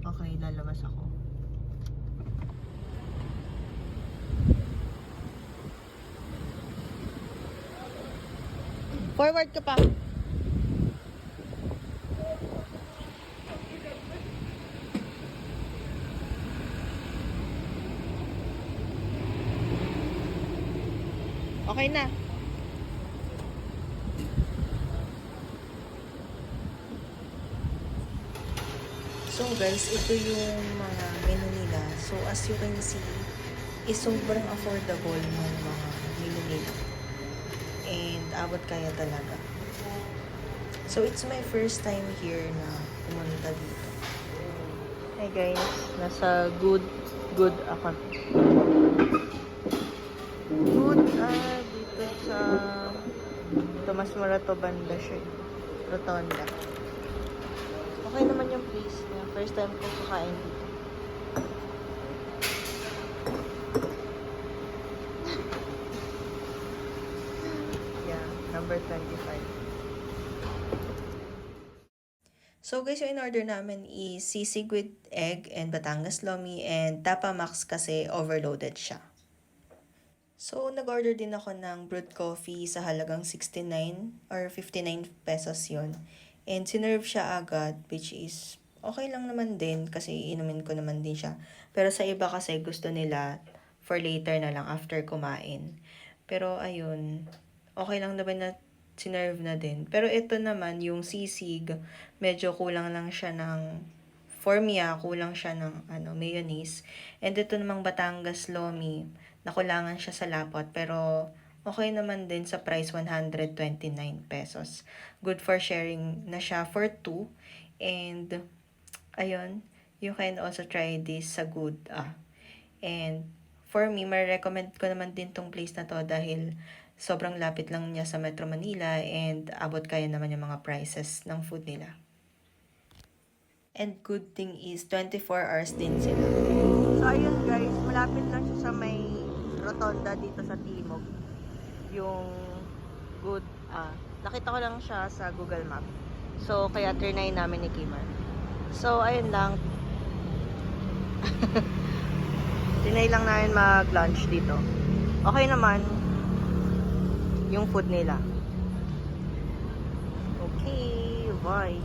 Okay, lalabas ako. Forward ka pa. Okay na. So guys, ito yung mga menu nila. So as you can see, is sobrang affordable ng mga menu nila. And abot kaya talaga. So it's my first time here na pumunta dito. Hey guys, nasa good ako. Dito sa Tomas Morato banda siya. Rotonda. Okay naman yung place niya. First time ko kakain dito. Yeah, number 25. So guys, yung in-order namin is sisig with egg and Batangas Lomi and Tapa Max kasi overloaded siya. So nag-order din ako ng brewed coffee sa halagang 69 or 59 pesos yun. And sinerve siya agad, which is okay lang naman din kasi inumin ko naman din siya. Pero sa iba kasi gusto nila for later na lang after kumain. Pero ayun, okay lang naman na sinerve na din. Pero ito naman, yung sisig, medyo kulang lang siya ng, for me kulang siya ng mayonnaise. And ito namang Batangas Lomi, nakulangan siya sa lapot. Pero okay naman din sa price, 129 pesos. Good for sharing na siya for 2. And, ayun, you can also try this sa Good. And, for me, ma-recommend ko naman din tong place na to dahil sobrang lapit lang niya sa Metro Manila and abot kaya naman yung mga prices ng food nila. And good thing is, 24 hours din sila. So, ayun guys, malapit lang siya sa may rotonda dito sa Timog. Yung Good, nakita ko lang siya sa Google Map. So, kaya trinay namin ni Kimar. So, ayun lang. Trinay lang namin mag-lunch dito. Okay naman yung food nila. Okay, bye.